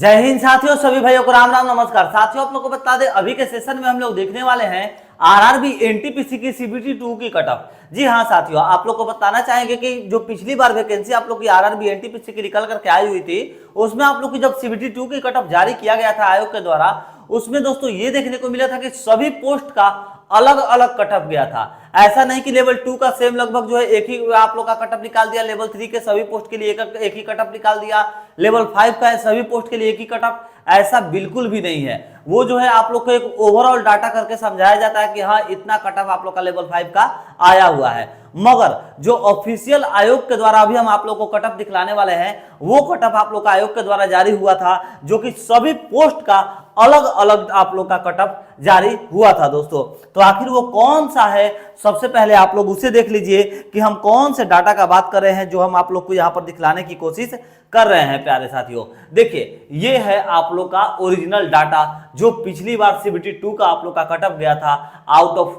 जय हिंद साथियों, सभी भाइयों को राम राम नमस्कार। साथियों, आप लोगों को बता दें अभी के सेशन में हम लोग देखने वाले हैं आरआरबी एनटीपीसी की सीबीटी 2 की कट ऑफ। जी हाँ साथियों, आप लोग को बताना चाहेंगे कि जो पिछली बार वैकेंसी आप लोग की आरआरबी एनटीपीसी की निकल करके आई हुई थी, उसमें आप लोग की जब सीबीटी 2 की कट ऑफ जारी किया गया था आयोग के द्वारा, उसमें दोस्तों ये देखने को मिला था कि सभी पोस्ट का अलग अलग कट ऑफ गया था। ऐसा नहीं कि लेवल 2 का सेम लगभग जो है एक ही आप लोग का कट ऑफ निकाल दिया, लेवल 3 के सभी पोस्ट के लिए एक ही कट ऑफ निकाल दिया, लेवल 5 का सभी पोस्ट के लिए एक ही कट ऑफ। ऐसा बिल्कुल भी नहीं है। वो जो है आप लोग को एक ओवरऑल डाटा करके समझाया जाता है कि हाँ इतना कट ऑफ आप लोग का लेवल 5 का आया हुआ है। मगर जो ऑफिशियल आयोग के द्वारा अभी हम आप लोग को कट ऑफ दिखलाने वाले हैं, वो कट ऑफ आप लोग का आयोग के द्वारा जारी हुआ था, जो कि सभी पोस्ट का अलग अलग आप लोग का कट ऑफ जारी हुआ था दोस्तों। तो आखिर वो कौन सा है, सबसे पहले आप लोग उसे देख लीजिए कि हम कौन से डाटा का बात कर रहे हैं जो हम आप लोग को यहाँ पर दिखलाने की कोशिश कर रहे हैं। प्यारे साथियों देखिए, ये है आप लोग का ओरिजिनल डाटा जो पिछली बार सीबीटी 2 का आप लोग का कट ऑफ गया था आउट ऑफ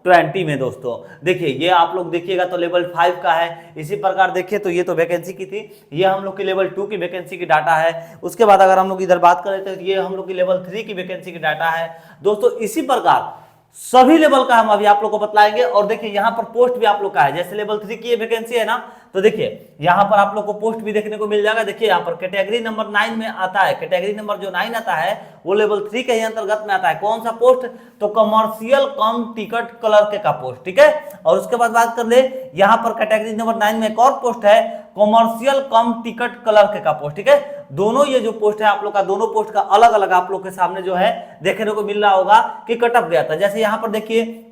120 में। दोस्तों देखिए, ये आप लोग देखिएगा तो लेवल 5 का है। इसी प्रकार देखिए तो ये तो वैकेंसी की थी, ये हम लोग की लेवल 2 की वैकेंसी की डाटा है। उसके बाद अगर हम लोग इधर बात करें तो ये हम लोग की लेवल 3 की वैकेंसी की डाटा है दोस्तों। इसी प्रकार सभी लेवल का हम अभी आप लोग को बतलाएंगे। और देखिए यहाँ पर पोस्ट भी आप लोग का है, जैसे लेवल 3 की वैकेंसी है ना, तो देखिए यहाँ पर आप लोग को पोस्ट भी देखने को मिल जाएगा। देखिए यहाँ पर कैटेगरी नंबर 9 में आता है, कैटेगरी नंबर जो 9 आता है वो लेवल 3 के ही अंतर्गत में आता है। कौन सा पोस्ट? तो कमर्शियल कम टिकट क्लर्क का पोस्ट, ठीक है। और उसके बाद बात कर ले, यहाँ पर कैटेगरी नंबर 9 में एक और पोस्ट है, कमर्शियल कम टिकट क्लर्क का पोस्ट, ठीक है। दोनों ये जो पोस्ट है आप लोग का, दोनों पोस्ट का अलग अलग आप लोग के सामने जो है देखने को मिल रहा होगा कि कट ऑफ गया था। जैसे यहाँ पर देखिए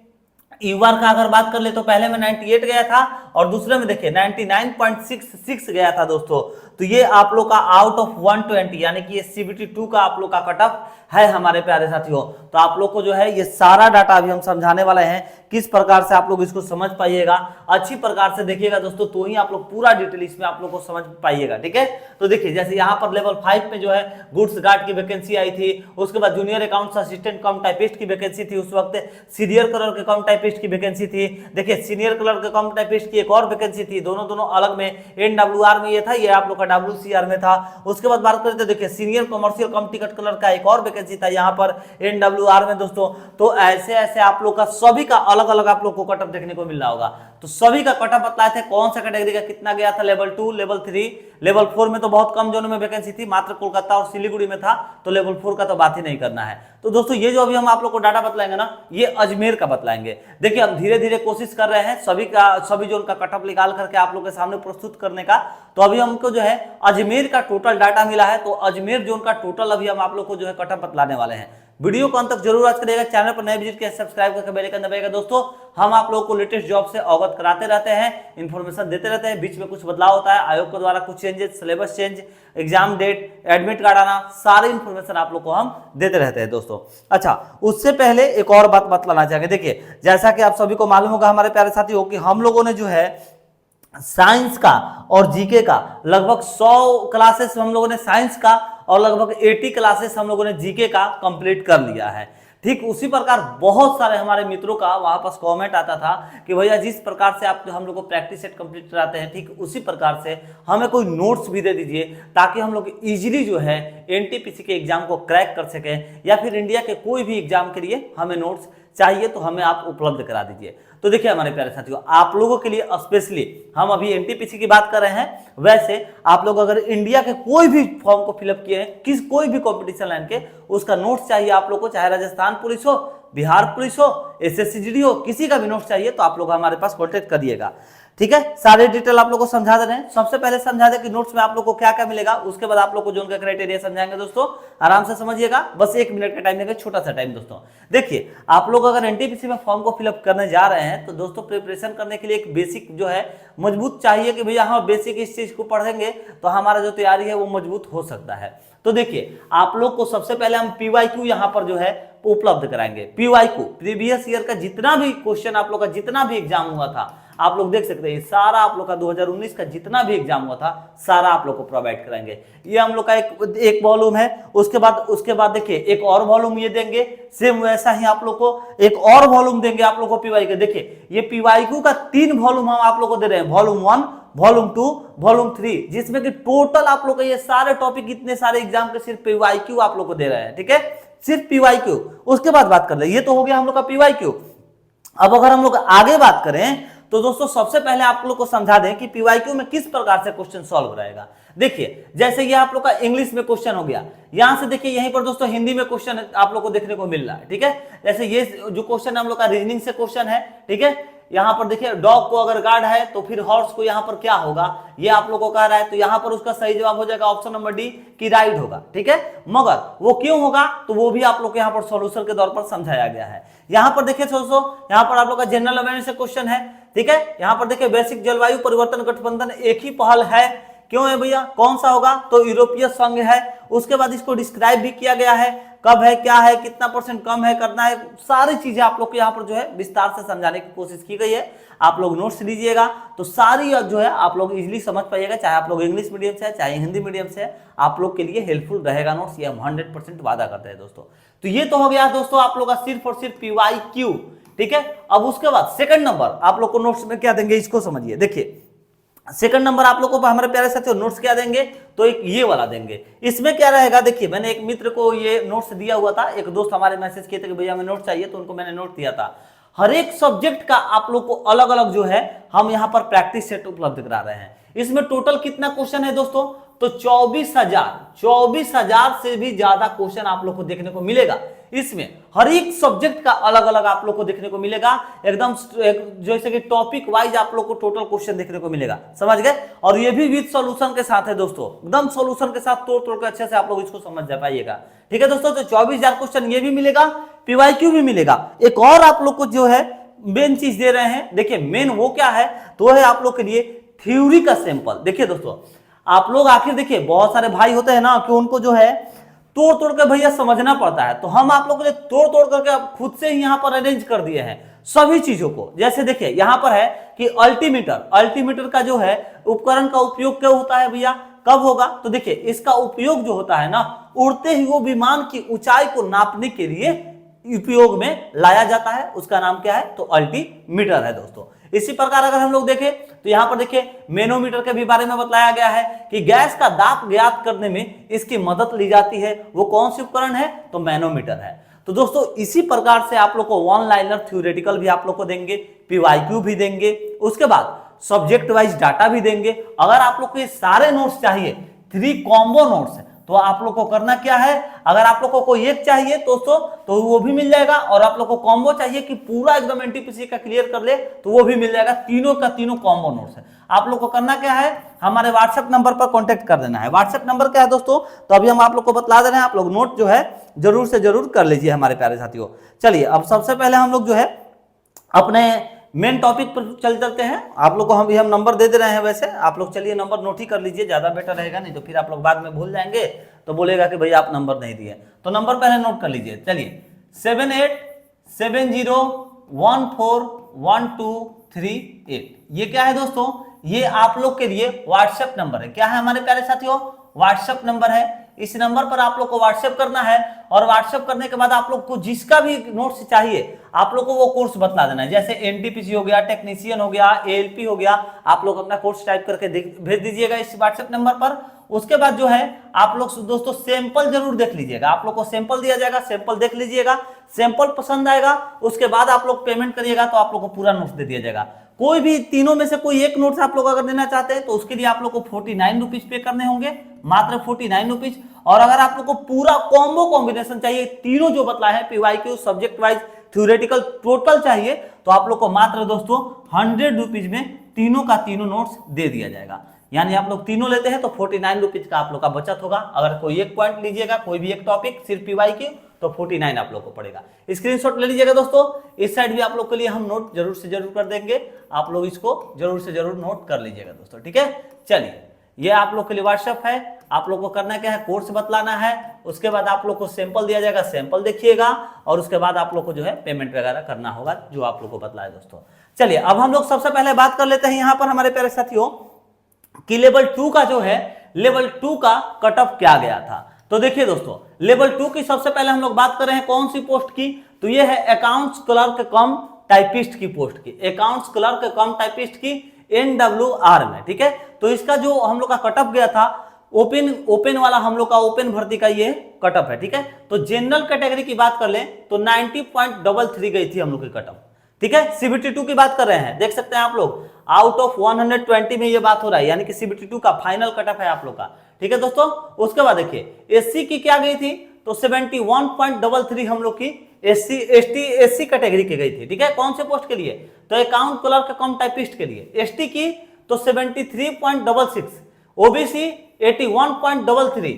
ईवार का अगर बात कर ले तो पहले में 98 गया था और दूसरे में देखिए 99.66 गया था दोस्तों। तो ये आप लोग का आउट ऑफ 120 यानी कि ये सीबीटी 2 का आप लोग का कट ऑफ है हमारे प्यारे साथियों। तो आप लोग को जो है ये सारा डाटा अभी हम समझाने वाले हैं, किस प्रकार से आप लोग इसको समझ पाइएगा, अच्छी प्रकार से देखिएगा दोस्तों, तो ही आप लोग पूरा डिटेल इसमें आप लोग को समझ पाइएगा, ठीक है। तो देखिए जैसे यहाँ पर लेवल 5 में जो है गुड्स गार्ड की वैकेंसी आई थी, उसके बाद जूनियर अकाउंट्स असिस्टेंट कम टाइपिस्ट की वैकेंसी थी, उस वक्त सीनियर क्लर्क कम टाइपिस्ट की वैकेंसी थी। देखिए सीनियर क्लर्क कम टाइपिस्ट की एक और वैकेंसी थी, दोनों अलग में, एनडब्ल्यूआर में ये था, ये आप लोग का डब्ल्यूसीआर में था। उसके बाद बात करते देखिए सीनियर कमर्शियल कम टिकट क्लर्क का एक और वैकेंसी था यहाँ पर एनडब्ल्यूआर में दोस्तों। तो ऐसे ऐसे आप लोग का सभी का अलग अलग आप लोग को कट ऑफ देखने को मिल रहा होगा। तो सभी का कट ऑफ बतलाए थे, कौन सा कैटेगरी का कितना गया था, लेवल 2, लेवल 3, लेवल 4 में तो बहुत कम जोन में वैकेंसी थी, मात्र कोलकाता और सिलीगुड़ी में था, तो लेवल 4 का तो बात ही नहीं करना है। तो दोस्तों ये जो अभी हम आप लोग को डाटा बतलाएंगे ना, ये अजमेर का बतलाएंगे। देखिए हम धीरे धीरे कोशिश कर रहे हैं सभी जोन का कट ऑफ निकाल करके आप लोग के सामने प्रस्तुत करने का। तो अभी हमको जो है अजमेर का टोटल डाटा मिला है, तो अजमेर जोन का टोटल अभी हम आप लोग को जो है कट ऑफ बतलाने वाले हैं। वीडियो को अंत तक जरूर वॉच करिएगा, चैनल पर नए विजिट किया सब्सक्राइब करके बेल आइकन दबाइएगा। दोस्तों हम आप लोगों को लेटेस्ट जॉब से अवगत कराते रहते हैं, इंफॉर्मेशन देते रहते हैं, बीच में कुछ बदलाव होता है आयोग के द्वारा, कुछ changes, syllabus change, exam date, admit card आना, सारी इंफॉर्मेशन आप लोग को हम देते रहते हैं दोस्तों। अच्छा, उससे पहले एक और बात बतलाना चाहेंगे। देखिए जैसा कि आप सभी को मालूम होगा हमारे प्यारे साथियों कि हम लोगों ने जो है साइंस का और जीके का लगभग 100 क्लासेस हम लोगों ने साइंस का और लगभग 80 क्लासेस हम लोगों ने जीके का कंप्लीट कर लिया है। ठीक उसी प्रकार बहुत सारे हमारे मित्रों का वहां पास कमेंट आता था कि भैया जिस प्रकार से आप हम लोग को प्रैक्टिस सेट कंप्लीट कराते हैं, ठीक उसी प्रकार से हमें कोई नोट्स भी दे दीजिए ताकि हम लोग इजीली जो है एनटीपीसी के एग्जाम को क्रैक कर सकें, या फिर इंडिया के कोई भी एग्जाम के लिए हमें नोट्स चाहिए तो हमें आप उपलब्ध करा दीजिए। तो देखिए हमारे प्यारे साथियों, आप लोगों के लिए स्पेशली हम अभी एनटीपीसी की बात कर रहे हैं, वैसे आप लोग अगर इंडिया के कोई भी फॉर्म को फिलअप किए हैं, कोई भी कॉम्पिटिशन लाइन के, उसका नोट्स चाहिए आप लोग को, चाहे राजस्थान पुलिस हो, बिहार पुलिस हो, एसएससी हो, किसी का भी नोट्स चाहिए तो आप लोग हमारे पास कॉन्टेक्ट करिएगा, ठीक है। सारे डिटेल आप लोग को समझा दे रहे हैं। सबसे पहले समझा दे कि नोट्स में आप लोग को क्या क्या मिलेगा, उसके बाद आप लोग को जोन का क्राइटेरिया समझाएंगे दोस्तों, आराम से समझिएगा, बस 1 मिनट का टाइम देंगे, छोटा सा टाइम दोस्तों। देखिए आप लोग अगर एनटीपीसी में फॉर्म को फिलअप करने जा रहे हैं तो दोस्तों प्रिपरेशन करने के लिए एक बेसिक जो है मजबूत चाहिए कि भैया हाँ बेसिक इस चीज को पढ़ेंगे तो हमारा जो तैयारी है वो मजबूत हो सकता है। तो देखिए आप लोग को सबसे पहले हम पीवाईक्यू यहाँ पर जो है उपलब्ध कराएंगे। पीवाईक्यू प्रीवियस ईयर का जितना भी क्वेश्चन आप लोग का जितना भी एग्जाम हुआ था आप लोग देख सकते हैं, सारा आप लोग का 2019 का जितना भी एग्जाम हुआ था सारा आप लोग को प्रोवाइड कराएंगे। ये हम लोग का एक वॉल्यूम है। उसके बाद देखिए एक और वॉल्यूम ये देंगे, सेम वैसा ही आप लोग को एक और वॉल्यूम देंगे आप लोग को पीवाईक्यू। देखिए ये पीवाईक्यू का 3 वॉल्यूम हम आप लोग को दे रहे हैं, वॉल्यूम 1, वॉल्यूम 2, वॉल्यूम 3, जिसमें कि टोटल आप लोग का ये सारे टॉपिक इतने सारे एग्जाम के सिर्फ पीवाईक्यू आप लोग को दे रहे हैं, ठीक है, सिर्फ पीवाईक्यू। उसके बाद बात कर ले, ये तो हो गया हम लोग का पीवाईक्यू। अब अगर हम लोग आगे बात करें तो दोस्तों सबसे पहले आप लोग को समझा दें कि पीवाईक्यू में किस प्रकार से क्वेश्चन सॉल्व रहेगा। देखिए जैसे ये आप लोग का इंग्लिश में क्वेश्चन हो गया, यहां से देखिए यहीं पर दोस्तों हिंदी में क्वेश्चन आप लोग को देखने को मिल रहा है, ठीक है। जैसे ये जो क्वेश्चन हम लोग का रीजनिंग से क्वेश्चन है, ठीक है। यहां पर देखिए डॉग को अगर गार्ड है तो फिर हॉर्स को यहां पर क्या होगा, ये आप लोग को कह रहा है, तो यहां पर उसका सही जवाब हो जाएगा ऑप्शन नंबर डी की राइड होगा, ठीक है। मगर वो क्यों होगा तो वो भी आप लोग को यहां पर सॉल्यूशन के तौर पर समझाया गया है। यहां पर देखिए दोस्तों, यहां पर आप लोग का जनरल अवेयरनेस से क्वेश्चन है, ठीक है। यहां पर देखिए बेसिक जलवायु परिवर्तन गठबंधन एक ही पहल है, क्यों है भैया, कौन सा होगा, तो यूरोपीय संघ है। उसके बाद इसको डिस्क्राइब भी किया गया है, कब है, क्या है, कितना परसेंट कम है, करना है, सारी चीजें आप लोग को यहाँ पर जो है विस्तार से समझाने की कोशिश की गई है। आप लोग नोट्स लीजिएगा तो सारी जो है आप लोग इजीली समझ पाइएगा, चाहे आप लोग इंग्लिश मीडियम से है चाहे हिंदी मीडियम से है, आप लोग के लिए हेल्पफुल रहेगा नोट्स, ये हम 100% वादा करते हैं दोस्तों। तो ये तो हो गया दोस्तों आप लोग का सिर्फ और सिर्फ पीवाईक्यू, ठीक है। अब उसके बाद सेकंड नंबर आप लोग को नोट्स में क्या देंगे इसको समझिए। देखिए सेकंड नंबर आप लोगों को हमारे प्यारे साथियों नोट्स क्या देंगे, तो एक ये वाला देंगे। इसमें क्या रहेगा, देखिए मैंने एक मित्र को ये नोट्स दिया हुआ था, एक दोस्त हमारे मैसेज किए थे कि भैया हमें नोट्स चाहिए, तो उनको मैंने नोट दिया था। हर एक सब्जेक्ट का आप लोग को अलग अलग जो है हम यहाँ पर प्रैक्टिस सेट उपलब्ध करा रहे हैं। इसमें टोटल कितना क्वेश्चन है दोस्तों, तो 24,000 से भी ज्यादा क्वेश्चन आप लोग को देखने को मिलेगा। इसमें हर एक सब्जेक्ट का अलग अलग आप लोग को देखने को मिलेगा, एकदम जैसे कि टॉपिक वाइज आप लोग को टोटल क्वेश्चन देखने को मिलेगा, समझ गए। और ये भी विद सॉल्यूशन के साथ है दोस्तों, एकदम सॉल्यूशन के साथ तोड़ तोड़ के अच्छे से आप लोग इसको समझ जा पाइएगा, ठीक है दोस्तों। तो 24,000 क्वेश्चन ये भी मिलेगा, पीवाईक्यू भी मिलेगा। एक और आप लोग को जो है मेन चीज दे रहे हैं, देखिए मेन वो क्या है, तो है आप लोग के लिए थ्योरी का सैंपल। देखिए दोस्तों आप लोग आखिर देखिए बहुत सारे भाई होते हैं ना कि उनको जो है तोड़ तोड़ के भैया समझना पड़ता है, तो हम आप लोगों के लिए तोड़ तोड़ करके खुद से ही यहाँ पर अरेंज कर दिए हैं सभी चीजों को। जैसे देखिए यहाँ पर है कि अल्टीमीटर का जो है उपकरण का उपयोग क्या होता है भैया, कब होगा, तो देखिए इसका उपयोग जो होता है ना, उड़ते ही वो विमान की ऊंचाई को नापने के लिए उपयोग में लाया जाता है, उसका नाम क्या है, तो अल्टीमीटर है दोस्तों। इसी प्रकार अगर हम लोग देखें तो यहां पर देखिए मैनोमीटर के भी बारे में बताया गया है कि गैस का दाब ज्ञात करने में इसकी मदद ली जाती है, वो कौन सी उपकरण है, तो मैनोमीटर है। तो दोस्तों इसी प्रकार से आप लोग को वन लाइनर थ्योरेटिकल भी आप लोग को देंगे, पीवाईक्यू भी देंगे, उसके बाद सब्जेक्ट वाइज डाटा भी देंगे। अगर आप लोग को ये सारे नोट्स चाहिए, 3 कॉम्बो नोट्स, तो आप लोग को करना क्या है, अगर आप लोग को कोई एक चाहिए दोस्तों तो वो भी मिल जाएगा, और आप लोग को कॉम्बो चाहिए कि पूरा एकदम एनटीपीसी का क्लियर कर ले तो वो भी मिल जाएगा। तीनों का तीनों कॉम्बो नोट्स है। आप लोग को करना क्या है, हमारे व्हाट्सएप नंबर पर कांटेक्ट कर देना है। व्हाट्सएप नंबर क्या है दोस्तों, तो अभी हम आप लोग को बतला दे रहे हैं, आप लोग नोट जो है जरूर से जरूर कर लीजिए हमारे प्यारे साथियों। चलिए अब सबसे पहले हम लोग जो है अपने मेन टॉपिक पर चल चलते हैं। आप लोग को हम नंबर दे दे रहे हैं, वैसे आप लोग चलिए नंबर नोट ही कर लीजिए, ज्यादा बेटर रहेगा, नहीं तो फिर आप लोग बाद में भूल जाएंगे तो बोलेगा कि भैया आप नंबर नहीं दिए। तो नंबर पहले नोट कर लीजिए, चलिए 7870141238। ये क्या है दोस्तों, ये आप लोग के लिए व्हाट्सएप नंबर है। क्या है हमारे प्यारे साथियों, व्हाट्सएप नंबर है। इस नंबर पर आप लोग को व्हाट्सएप करना है, और व्हाट्सएप करने के बाद आप लोग को जिसका भी नोट्स चाहिए आप लोग को वो कोर्स बतला देना है। जैसे एनटीपीसी हो गया, टेक्नीशियन हो गया, एएलपी हो गया, आप लोग अपना कोर्स टाइप करके भेज दीजिएगा इस व्हाट्सएप नंबर पर। उसके बाद जो है आप लोग दोस्तों सैंपल जरूर देख लीजिएगा, आप लोग को सैंपल दिया जाएगा, सैंपल देख लीजिएगा, सैंपल पसंद आएगा उसके बाद आप लोग पेमेंट करिएगा तो आप लोग को पूरा नोट्स दे दिया जाएगा। कोई भी तीनों में से कोई एक नोट्स आप लोग अगर देना चाहते हैं तो उसके लिए आप लोग को 49 रुपीज पे करने होंगे, मात्र 49 रुपीज। और अगर आप लोग को पूरा कॉम्बो कॉम्बिनेशन चाहिए, तीनों जो बतला है PYQ, subject wise, theoretical total चाहिए, तो आप लोग को मात्र दोस्तों 100 रुपीज में तीनों का तीनों नोट्स दे दिया जाएगा। यानी आप लोग तीनों लेते हैं तो 49 रुपीज का आप लोग का बचत होगा। अगर कोई एक पॉइंट लीजिएगा, कोई भी एक टॉपिक सिर्फ पीवाईक्यू, तो 49 आप लोग को पड़ेगा। स्क्रीनशॉट ले लीजिएगा दोस्तों। इस साइड भी आप लोग के लिए हम नोट जरूर से जरूर कर देंगे, आप लोग इसको जरूर से जरूर नोट कर लीजिएगा दोस्तों, ठीक है। चलिए ये आप लोग के लिए व्हाट्सएप है। आप लोग को करना क्या है, कोर्स बतलाना है, उसके बाद आप लोग को सैंपल दिया जाएगा, सैंपल देखिएगा, और उसके बाद आप लोग को जो है पेमेंट वगैरह करना होगा जो आप लोग को बतलाए दोस्तों। चलिए अब हम लोग सबसे पहले बात कर लेते हैं यहाँ पर हमारे प्यारे साथियों कि लेवल 2 का जो है, लेवल 2 का कट ऑफ क्या गया था। तो देखिए दोस्तों लेवल 2 की सबसे पहले हम लोग बात कर रहे हैं कौन सी पोस्ट की, तो ये है अकाउंट्स क्लर्क कम टाइपिस्ट की पोस्ट की, अकाउंट्स क्लर्क कम टाइपिस्ट की। NWR में, ठीक है। तो इसका जो हम लोग का कटअप गया था ओपन वाला, हम लोग का ओपन भर्ती का ये कटअप है, ठीक है। तो जनरल कैटेगरी की बात कर ले तो 90.33 गई थी हम लोग की कटअप, ठीक है। CBT 2 की बात कर रहे हैं, देख सकते हैं आप लोग आउट ऑफ 120 में ये बात हो रहा है, यानी कि CBT 2 का फाइनल कटअप है आप लोग का, ठीक है दोस्तों। उसके बाद देखिए SC की क्या गई थी, तो 71.33 हम लोग की SC कैटेगरी की गई थी, ठीक है। कौन से पोस्ट के लिए, तो अकाउंट क्लर्क कम टाइपिस्ट के लिए। ST की तो 73.66, OBC 81.33,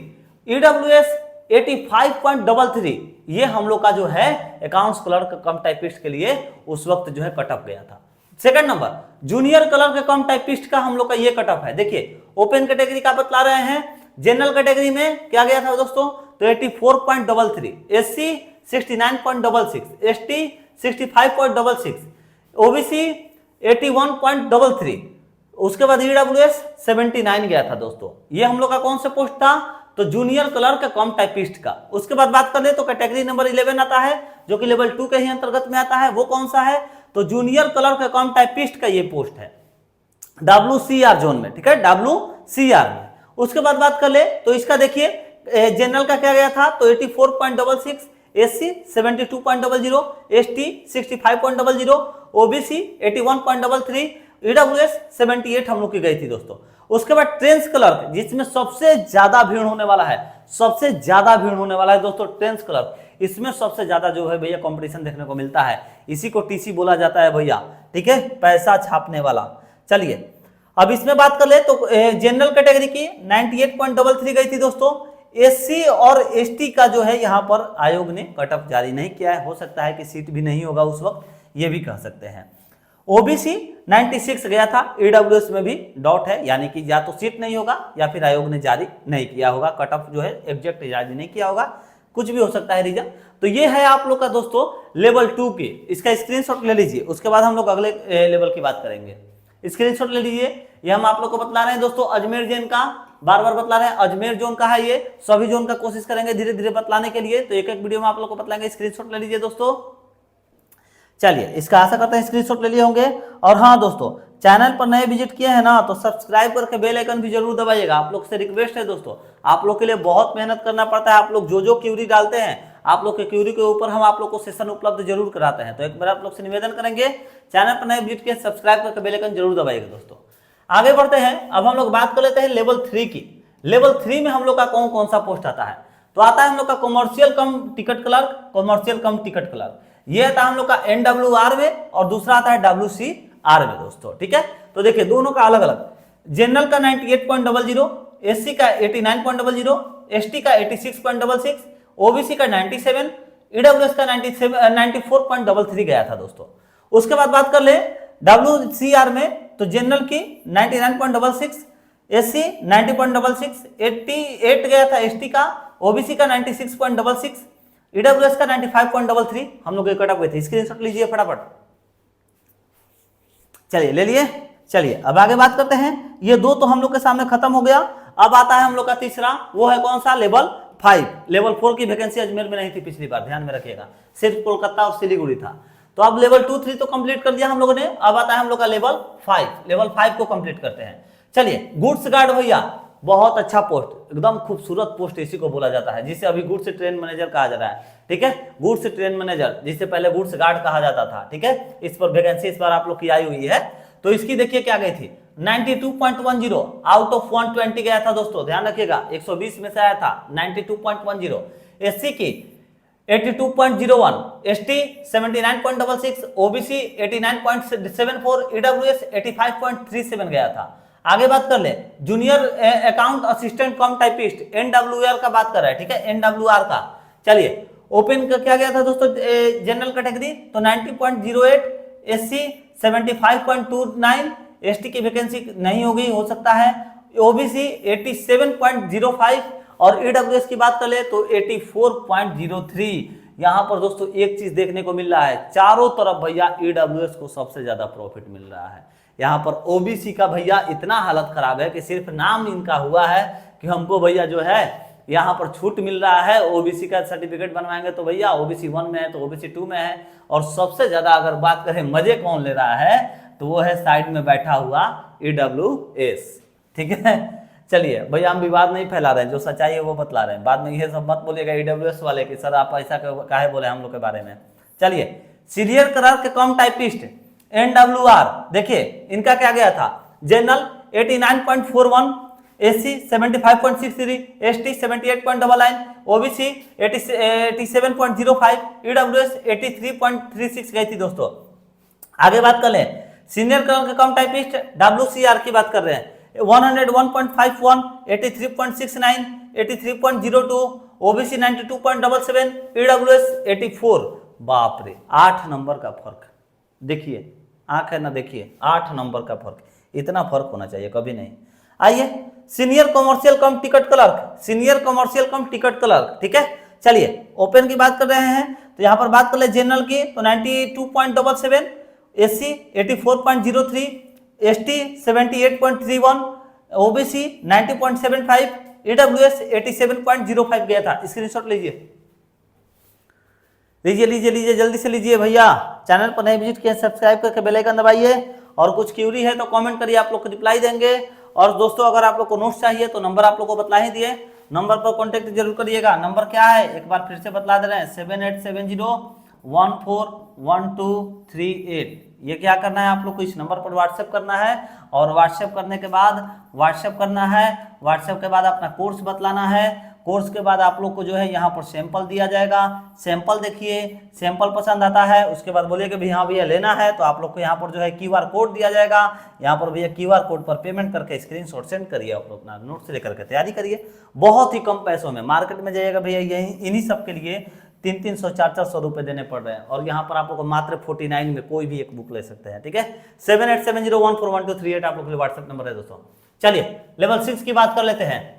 EWS 85.33, ये हम लोग का जो है अकाउंट्स क्लर्क कम टाइपिस्ट के लिए उस वक्त जो है कटअप गया था। सेकंड नंबर जूनियर क्लर्क कम टाइपिस्ट का हम लोग का ये कटअप है। देखिए ओपन कैटेगरी का बतला रहे हैं, जनरल कैटेगरी में क्या गया था दोस्तों, तो 84.33, SC 69.66, ST 65.66, OBC 81.33, उसके बाद EWS 79 गया था दोस्तों। ये हम लोग का कौन सा पोस्ट था, तो जूनियर क्लर्क कम टाइपिस्ट का। उसके बाद बात कर ले तो कैटेगरी नंबर 11 आता है जो कि लेवल 2 के ही अंतर्गत में आता है, वो कौन सा है, तो जूनियर क्लर्क कम टाइपिस्ट का ये पोस्ट है WCR जोन में, ठीक है, WCR में। उसके बाद बात कर ले तो इसका देखिए जनरल का क्या गया था, तो 84.66, SC 72.00, ST 65.00, OBC 81.33, EWS 78 हम लोग की गई थी दोस्तों। उसके बाद ट्रेंस क्लर्क, जिसमें सबसे ज्यादा भीड़ होने वाला है, सबसे ज्यादा भीड़ होने वाला है दोस्तों ट्रेंस क्लर्क, इसमें सबसे ज्यादा जो है भैया कंपटीशन देखने को मिलता है, इसी को TC बोला जाता है भैया, ठीक है, पैसा छापने वाला। चलिए अब इसमें बात कर ले तो जनरल कैटेगरी की 98.33 गई थी दोस्तों। SC और ST का जो है यहाँ पर आयोग ने कटअप जारी नहीं किया है, हो सकता है कि सीट भी नहीं होगा उस वक्त, ये भी कह सकते हैं। OBC 96 गया था, EWS में भी डॉट है, यानी कि या तो सीट नहीं होगा या फिर आयोग ने जारी नहीं किया होगा, कटअप जो है एग्जैक्ट जारी नहीं किया होगा, कुछ भी हो सकता है रीजन। तो ये है आप लोग का दोस्तों लेवल 2 की, इसका स्क्रीनशॉट ले लीजिए। उसके बाद हम लोग अगले लेवल की बात करेंगे, स्क्रीनशॉट ले लीजिए। ये हम आप लोग को बतला रहे हैं दोस्तों अजमेर जोन का, बार बार बतला रहे हैं अजमेर जोन का है, ये सभी जोन का कोशिश करेंगे धीरे धीरे बतलाने के लिए, तो एक एक वीडियो में आप लोग को बतलाएंगे। स्क्रीनशॉट ले लीजिए दोस्तों। चलिए इसका आशा करते हैं स्क्रीनशॉट ले लिए होंगे। और हाँ दोस्तों, चैनल पर नए विजिट किए हैं ना तो सब्सक्राइब करके बेल आइकन भी जरूर दबाइएगा। आप लोग से रिक्वेस्ट है दोस्तों, आप लोग के लिए बहुत मेहनत करना पड़ता है, आप लोग जो क्यूरी डालते हैं आप लोग के क्यूरी के ऊपर हम आप लोग को सेशन उपलब्ध जरूर कराते हैं। तो एक बार आप लोग से निवेदन करेंगे, चैनल पर नए विजिट किए सब्सक्राइब करके बेल आइकन जरूर दबाइएगा दोस्तों। आगे बढ़ते हैं, अब हम लोग बात कर लेते हैं लेवल 3 की। लेवल 3 में हम लोग का कौन कौन सा पोस्ट आता है, तो आता है हम लोग का कमर्शियल कम टिकट क्लर्क, कमर्शियल कम टिकट क्लर्क, ये आता है हम लोग का NWR में, और दूसरा आता है WCR में दोस्तों, ठीक है। तो देखिए दोनों का अलग अलग, जनरल का 98.00, SC का 89.00, ST का 86.66, OBC का 97, EWS का 94.33 गया था दोस्तों। उसके बाद बात कर ले WCR में, तो जनरल की 99.66, SC 90.66, 88 गया था ST का, OBC का 96.66, EWS का 95.33 हम लोग कटअप हुए थे। स्क्रीनशॉट लीजिए फटाफट। चलिए ले लिए। चलिए अब आगे बात करते हैं, ये दो तो हम लोग के सामने खत्म हो गया। अब आता है हम लोग का तीसरा, वो है कौन सा, लेवल 5। लेवल 4 की वैकेंसी अजमेर में नहीं थी पिछली बार, ध्यान में रखिएगा, सिर्फ कोलकाता और सिलीगुड़ी था। तो अब लेवल 2, 3 तो कंप्लीट कर दिया हम लोगों ने, अब आता है हम लोग का लेवल 5। लेवल 5 को कंप्लीट करते हैं। चलिए गुड्स गार्ड भैया, बहुत अच्छा पोस्ट, एकदम खूबसूरत पोस्ट इसी को बोला जाता है, जिसे अभी गुड्स ट्रेन मैनेजर कहा जा रहा है, ठीक है। गुड्स ट्रेन मैनेजर, जिससे पहले गुड्स गार्ड कहा जाता था, ठीक है। इस पर वैकेंसी इस बार आप लोग की आई हुई है। तो इसकी देखिए क्या गई थी, 92.10 आउट ऑफ 120 गया था दोस्तों, ध्यान रखिएगा, 120 में से आया था 92.10। SC की 82.01, ST 79.66, OBC 89.74, EWS 85.37 गया था। आगे बात कर ले जूनियर अकाउंट असिस्टेंट कम टाइपिस्ट, NWR का बात कर रहा है, ठीक है, NWR का। चलिए ओपन का क्या गया था दोस्तों, जनरल कैटेगरी तो 90.08, SC 75.29, ST की वैकेंसी नहीं होगी, हो सकता है, OBC 87.05 और EWS की बात कर ले तो 84.03। यहां पर दोस्तों एक चीज देखने को मिल रहा है, चारों तरफ भैया EWS को सबसे ज्यादा प्रॉफिट मिल रहा है। यहाँ पर OBC का भैया इतना हालत खराब है कि सिर्फ नाम इनका हुआ है कि हमको भैया जो है यहाँ पर छूट मिल रहा है, OBC का सर्टिफिकेट बनवाएंगे तो भैया OBC 1 में है तो OBC 2 में है। और सबसे ज्यादा अगर बात करें मजे कौन ले रहा है, तो वो है साइड में बैठा हुआ EWS, ठीक है। चलिए भैया हम विवाद नहीं फैला रहे हैं, जो सच्चाई है वो बतला रहे हैं, बाद में ये सब मत बोलिएगा EWS वाले कि सर आप ऐसा काहे बोले हम लोग के बारे में। चलिए सीनियर क्लर्क कम टाइपिस्ट NWR, देखिए इनका क्या गया था, general 89.41, SC 75.63, ST 78.99, OBC 87.05, EWS 83.36 गई थी दोस्तों। आगे बात कर लें सीनियर क्लर्क कम टाइपिस्ट WCR की बात कर रहे हैं, 101.51, 83.69, 83.02, OBC 92.77, EWS 84। बाप रे 8 नंबर का फर्क, देखिए आंख है ना, देखिए 8 नंबर का फर्क, इतना फर्क होना चाहिए कभी नहीं। आइए सीनियर कमर्शियल कम टिकट क्लर्क, सीनियर कमर्शियल कम टिकट क्लर्क, ठीक है। चलिए ओपन की बात कर रहे हैं तो यहाँ पर बात कर ले जनरल की तो 92.77, SC 84.03, ST 78.31, OBC 90.75, EWS 87.05 गया था। स्क्रीनशॉट लीजिए लीजिए लीजिए लीजिए जल्दी से लीजिए भैया। चैनल पर नए विजिट किए सब्सक्राइब करके बेल आइकन दबाइए, और कुछ क्यूरी है तो कमेंट करिए, आप लोग को रिप्लाई देंगे। और दोस्तों अगर आप लोग को नोट्स चाहिए तो नंबर आप लोग को बतला ही दिए, नंबर पर कांटेक्ट जरूर करिएगा। नंबर क्या है एक बार फिर से बतला दे रहे हैं, 7870141238। ये क्या करना है आप लोग को, इस नंबर पर व्हाट्सएप करना है, और व्हाट्सएप करने के बाद व्हाट्सएप के बाद अपना कोर्स बतलाना है। कोर्स के बाद आप लोग को जो है यहाँ पर सैंपल दिया जाएगा, सैंपल देखिए, सैंपल पसंद आता है उसके बाद बोलिए कि भैया भैया लेना है, तो आप लोग को यहाँ पर जो है QR कोड दिया जाएगा। यहाँ पर भैया QR कोड पर पेमेंट करके स्क्रीनशॉट सेंड करिए, आप लोग अपना नोट्स लेकर के तैयारी करिए। बहुत ही कम पैसों में मार्केट में जाइएगा भैया, यही इन्हीं सब के लिए 300-300 400 रुपये देने पड़ रहे हैं, और यहाँ पर आप लोग को मात्र 49 में कोई भी एक बुक ले सकते हैं, ठीक है। 7870141238 आप लोग के लिए व्हाट्सएप नंबर है दोस्तों। चलिए लेवल 6 की बात कर लेते हैं।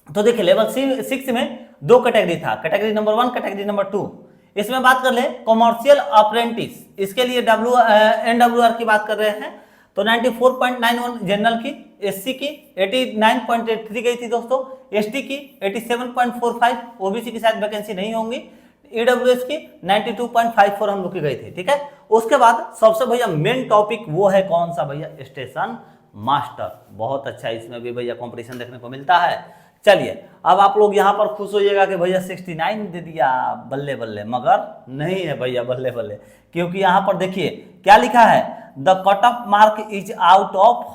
तो देखिए लेवल 6 में 2 कैटेगरी था, कैटेगरी नंबर 1, कैटेगरी नंबर 2। इसमें बात कर ले कमर्शियल अप्रेंटिस, इसके लिए NWR की बात कर रहे हैं तो 94.91 जनरल की, SC की 89.83 गई थी दोस्तों, ST की 87.45, OBC की शायद वैकेंसी नहीं होंगी, EWS की 92.54 हम लोग की गई थी, ठीक है। उसके बाद सबसे भैया मेन टॉपिक वो है कौन सा भैया, स्टेशन मास्टर। बहुत अच्छा, इसमें भी भैया कंपटीशन देखने को मिलता है। चलिए अब आप लोग यहाँ पर खुश होइएगा कि भैया 69 दे दिया, बल्ले बल्ले, मगर नहीं है भैया बल्ले बल्ले, क्योंकि यहाँ पर देखिए क्या लिखा है, the cut off mark is out of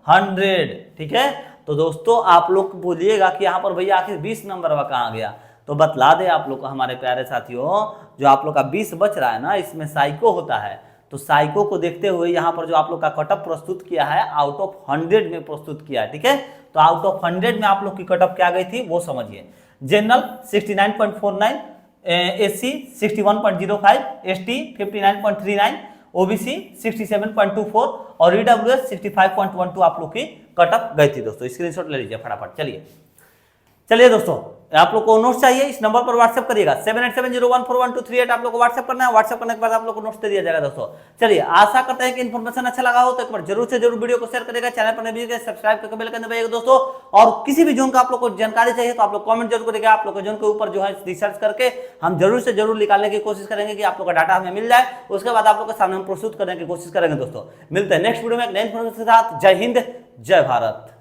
100, ठीक है। तो दोस्तों आप लोग बोलिएगा कि यहाँ पर भैया आखिर 20 नंबर का कहाँ गया, तो बतला दे आप लोग को हमारे प्यारे साथियों, जो आप लोग का 20 बच रहा है ना, इसमें साइको होता है, तो साइको को देखते हुए यहाँ पर जो आप लोग का कटअप प्रस्तुत किया है आउट ऑफ 100 में प्रस्तुत किया है, ठीक है। तो आउट ऑफ 100 में आप लोग की कटअप क्या गई थी वो समझिए। जनरल 69.49, SC 61.05, ST 59.39, OBC 67.24 और EWS 65.12 आप लोग की कटअप गई थी दोस्तों। स्क्रीनशॉट ले लीजिए फटाफट। चलिए दोस्तों आप लोग को नोट्स चाहिए, इस नंबर पर व्हाट्सएप करिएगा, 7870141238 आप लोग को व्हाट्सएप करना है। व्हाट्सएप करने के बाद आप लोग को नोट्स दे दिया जाएगा दोस्तों। चलिए आशा करते हैं कि इन्फॉर्मेशन अच्छा लगा हो तो एक बार जरूर से जरूर वीडियो को शेयर करिएगा, चैनल पर नए वीडियो सब्सक्राइब करके बेल आइकन दबाइएगा दोस्तों। और किसी भी जोन का आप लोग को जानकारी चाहिए तो आप लोग कमेंट जरूर करिएगा, आप लोग के जोन के ऊपर जो है रिसर्च करके हम जरूर से जरूर निकालने की कोशिश करेंगे कि आप लोग का डाटा हमें मिल जाए, उसके बाद आप लोग के सामने हम प्रस्तुत करने की कोशिश करेंगे दोस्तों। मिलते हैं नेक्स्ट वीडियो में एक नए इन्फॉर्मेशन के साथ। जय हिंद, जय भारत।